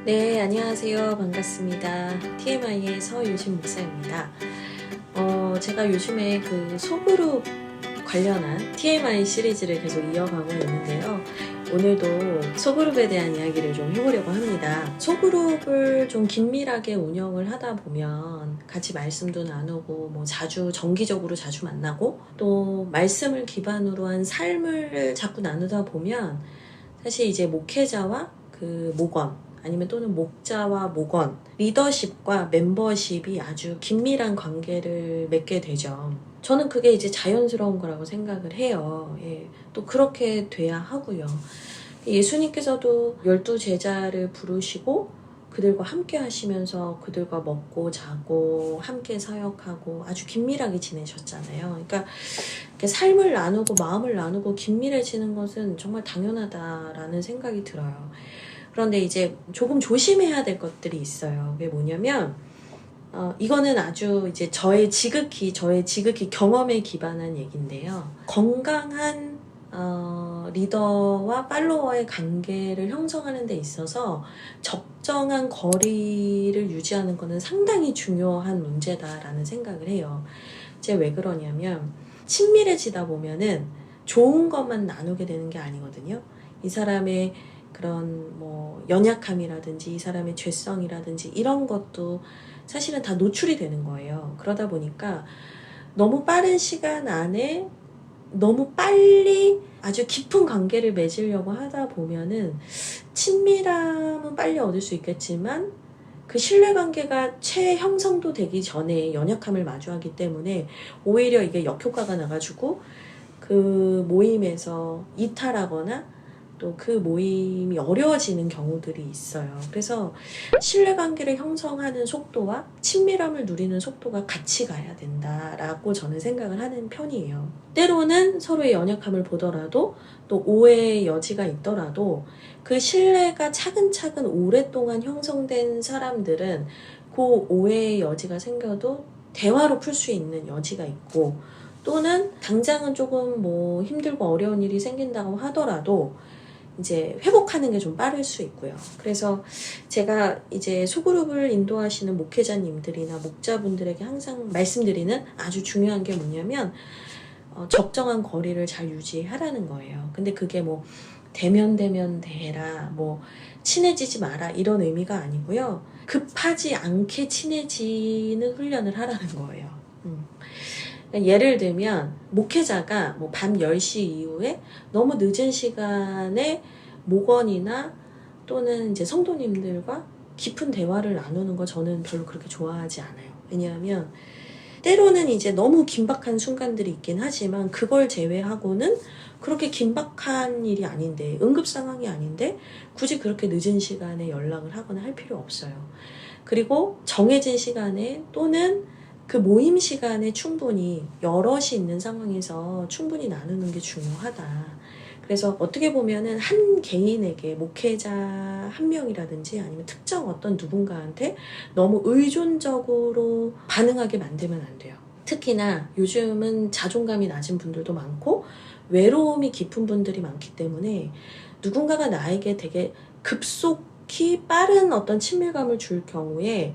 네, 안녕하세요. 반갑습니다. TMI의 서유진 목사입니다. 제가 요즘에 그 소그룹 관련한 TMI 시리즈를 계속 이어가고 있는데요. 오늘도 소그룹에 대한 이야기를 좀 해보려고 합니다. 소그룹을 좀 긴밀하게 운영을 하다 보면 같이 말씀도 나누고 정기적으로 자주 만나고 또 말씀을 기반으로 한 삶을 자꾸 나누다 보면 사실 이제 목회자와 그 목원 아니면 또는 목자와 목원, 리더십과 멤버십이 아주 긴밀한 관계를 맺게 되죠. 저는 그게 이제 자연스러운 거라고 생각을 해요. 예, 또 그렇게 돼야 하고요. 예수님께서도 12제자를 부르시고 그들과 함께 하시면서 그들과 먹고 자고 함께 사역하고 아주 긴밀하게 지내셨잖아요. 그러니까 삶을 나누고 마음을 나누고 긴밀해지는 것은 정말 당연하다라는 생각이 들어요. 그런데 이제 조금 조심해야 될 것들이 있어요. 그게 뭐냐면 이거는 아주 이제 저의 지극히 경험에 기반한 얘기인데요. 건강한 리더와 팔로워의 관계를 형성하는 데 있어서 적정한 거리를 유지하는 것은 상당히 중요한 문제다라는 생각을 해요. 이제 왜 그러냐면 친밀해지다 보면은 좋은 것만 나누게 되는 게 아니거든요. 이 사람의 그런 연약함이라든지 이 사람의 죄성이라든지 이런 것도 사실은 다 노출이 되는 거예요. 그러다 보니까 너무 빠른 시간 안에 너무 빨리 아주 깊은 관계를 맺으려고 하다 보면은 친밀함은 빨리 얻을 수 있겠지만 그 신뢰관계가 재형성도 되기 전에 연약함을 마주하기 때문에 오히려 이게 역효과가 나가지고 그 모임에서 이탈하거나 또 그 모임이 어려워지는 경우들이 있어요. 그래서 신뢰관계를 형성하는 속도와 친밀함을 누리는 속도가 같이 가야 된다라고 저는 생각을 하는 편이에요. 때로는 서로의 연약함을 보더라도 또 오해의 여지가 있더라도 그 신뢰가 차근차근 오랫동안 형성된 사람들은 그 오해의 여지가 생겨도 대화로 풀 수 있는 여지가 있고 또는 당장은 조금 힘들고 어려운 일이 생긴다고 하더라도 이제 회복하는 게 좀 빠를 수 있고요. 그래서 제가 이제 소그룹을 인도하시는 목회자님들이나 목자분들에게 항상 말씀드리는 아주 중요한 게 뭐냐면 적정한 거리를 잘 유지하라는 거예요. 근데 그게 대면 대해라, 친해지지 마라 이런 의미가 아니고요. 급하지 않게 친해지는 훈련을 하라는 거예요. 예를 들면 목회자가 밤 10시 이후에 너무 늦은 시간에 목원이나 또는 이제 성도님들과 깊은 대화를 나누는 거 저는 별로 그렇게 좋아하지 않아요. 왜냐하면 때로는 이제 너무 긴박한 순간들이 있긴 하지만 그걸 제외하고는 그렇게 긴박한 일이 아닌데 응급 상황이 아닌데 굳이 그렇게 늦은 시간에 연락을 하거나 할 필요 없어요. 그리고 정해진 시간에 또는 그 모임 시간에 충분히 여럿이 있는 상황에서 충분히 나누는 게 중요하다. 그래서 어떻게 보면은 한 개인에게 목회자 한 명이라든지 아니면 특정 어떤 누군가한테 너무 의존적으로 반응하게 만들면 안 돼요. 특히나 요즘은 자존감이 낮은 분들도 많고 외로움이 깊은 분들이 많기 때문에 누군가가 나에게 되게 급속히 빠른 어떤 친밀감을 줄 경우에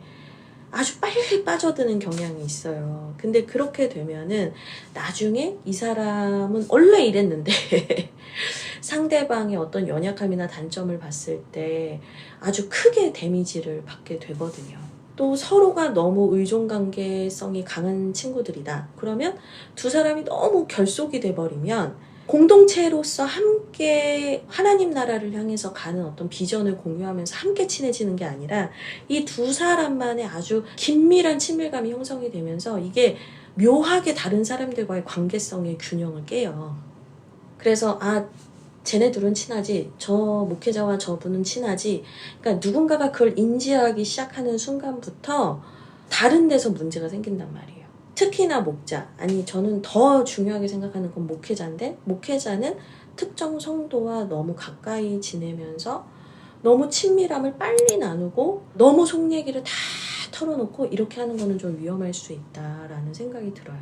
아주 빨리 빠져드는 경향이 있어요. 근데 그렇게 되면은 나중에 이 사람은 원래 이랬는데 상대방의 어떤 연약함이나 단점을 봤을 때 아주 크게 데미지를 받게 되거든요. 또 서로가 너무 의존관계성이 강한 친구들이다. 그러면 두 사람이 너무 결속이 돼버리면 공동체로서 함께 하나님 나라를 향해서 가는 어떤 비전을 공유하면서 함께 친해지는 게 아니라 이 두 사람만의 아주 긴밀한 친밀감이 형성이 되면서 이게 묘하게 다른 사람들과의 관계성의 균형을 깨요. 그래서 쟤네 둘은 친하지, 저 목회자와 저분은 친하지. 그러니까 누군가가 그걸 인지하기 시작하는 순간부터 다른 데서 문제가 생긴단 말이에요. 특히나 목자, 저는 더 중요하게 생각하는 건 목회자인데 목회자는 특정 성도와 너무 가까이 지내면서 너무 친밀함을 빨리 나누고 너무 속 얘기를 다 털어놓고 이렇게 하는 거는 좀 위험할 수 있다라는 생각이 들어요.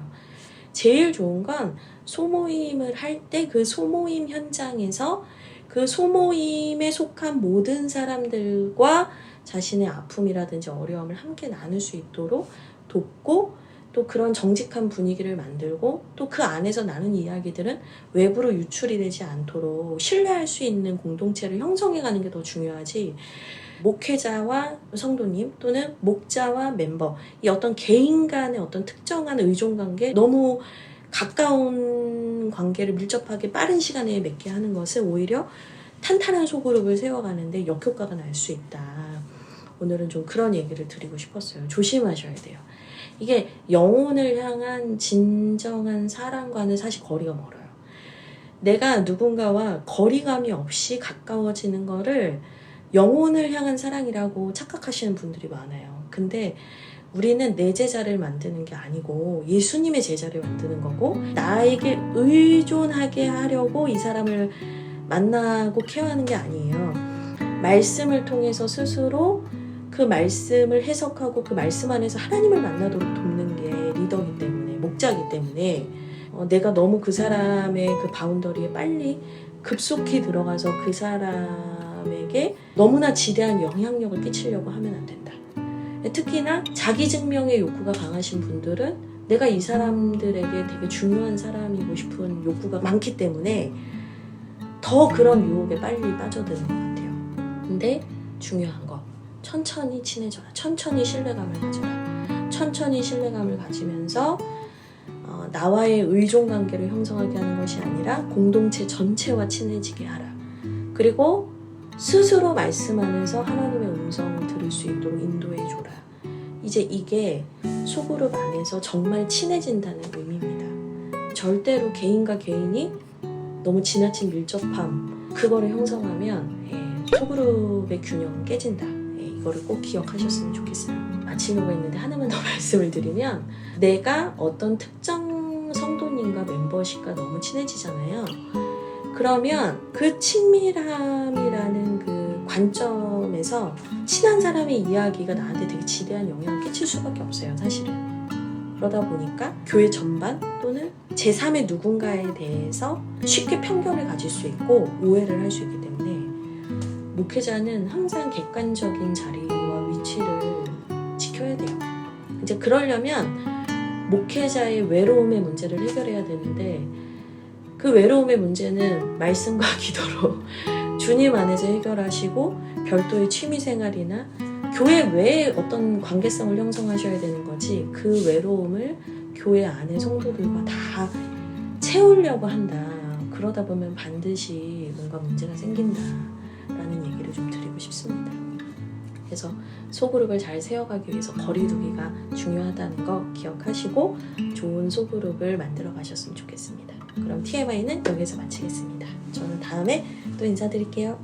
제일 좋은 건 소모임을 할 때 그 소모임 현장에서 그 소모임에 속한 모든 사람들과 자신의 아픔이라든지 어려움을 함께 나눌 수 있도록 돕고, 또 그런 정직한 분위기를 만들고, 또 그 안에서 나눈 이야기들은 외부로 유출이 되지 않도록 신뢰할 수 있는 공동체를 형성해가는 게 더 중요하지, 목회자와 성도님 또는 목자와 멤버, 이 어떤 개인 간의 어떤 특정한 의존관계, 너무 가까운 관계를 밀접하게 빠른 시간에 맺게 하는 것은 오히려 탄탄한 소그룹을 세워가는데 역효과가 날 수 있다. 오늘은 좀 그런 얘기를 드리고 싶었어요. 조심하셔야 돼요. 이게 영혼을 향한 진정한 사랑과는 사실 거리가 멀어요. 내가 누군가와 거리감이 없이 가까워지는 거를 영혼을 향한 사랑이라고 착각하시는 분들이 많아요. 근데 우리는 내 제자를 만드는 게 아니고 예수님의 제자를 만드는 거고, 나에게 의존하게 하려고 이 사람을 만나고 케어하는 게 아니에요. 말씀을 통해서 스스로 그 말씀을 해석하고 그 말씀 안에서 하나님을 만나도록 돕는 게 리더이기 때문에, 목자이기 때문에 내가 너무 그 사람의 그 바운더리에 빨리 급속히 들어가서 그 사람에게 너무나 지대한 영향력을 끼치려고 하면 안 된다. 특히나 자기 증명의 욕구가 강하신 분들은 내가 이 사람들에게 되게 중요한 사람이고 싶은 욕구가 많기 때문에 더 그런 유혹에 빨리 빠져드는 것 같아요. 근데 중요한 거, 천천히 친해져라. 천천히 신뢰감을 가져라. 천천히 신뢰감을 가지면서 나와의 의존관계를 형성하게 하는 것이 아니라 공동체 전체와 친해지게 하라. 그리고 스스로 말씀 안에서 하나님의 음성을 들을 수 있도록 인도해줘라. 이제 이게 소그룹 안에서 정말 친해진다는 의미입니다. 절대로 개인과 개인이 너무 지나친 밀접함, 그거를 형성하면 소그룹의 균형은 깨진다. 이거를 꼭 기억하셨으면 좋겠어요. 마치려고 했는데 하나만 더 말씀을 드리면, 내가 어떤 특정 성도님과 멤버십과 너무 친해지잖아요. 그러면 그 친밀함이라는 그 관점에서 친한 사람의 이야기가 나한테 되게 지대한 영향을 끼칠 수밖에 없어요, 사실은. 그러다 보니까 교회 전반 또는 제3의 누군가에 대해서 쉽게 편견을 가질 수 있고 오해를 할 수 있기 때문에, 목회자는 항상 객관적인 자리와 위치를 지켜야 돼요. 이제 그러려면 목회자의 외로움의 문제를 해결해야 되는데, 그 외로움의 문제는 말씀과 기도로 주님 안에서 해결하시고, 별도의 취미생활이나 교회 외에 어떤 관계성을 형성하셔야 되는 거지, 그 외로움을 교회 안의 성도들과 다 채우려고 한다. 그러다 보면 반드시 뭔가 문제가 생긴다라는 얘기를 좀 드리고 싶습니다. 그래서 소그룹을 잘 세워가기 위해서 거리두기가 중요하다는 거 기억하시고 좋은 소그룹을 만들어 가셨으면 좋겠습니다. 그럼 TMI는 여기서 마치겠습니다. 저는 다음에 또 인사드릴게요.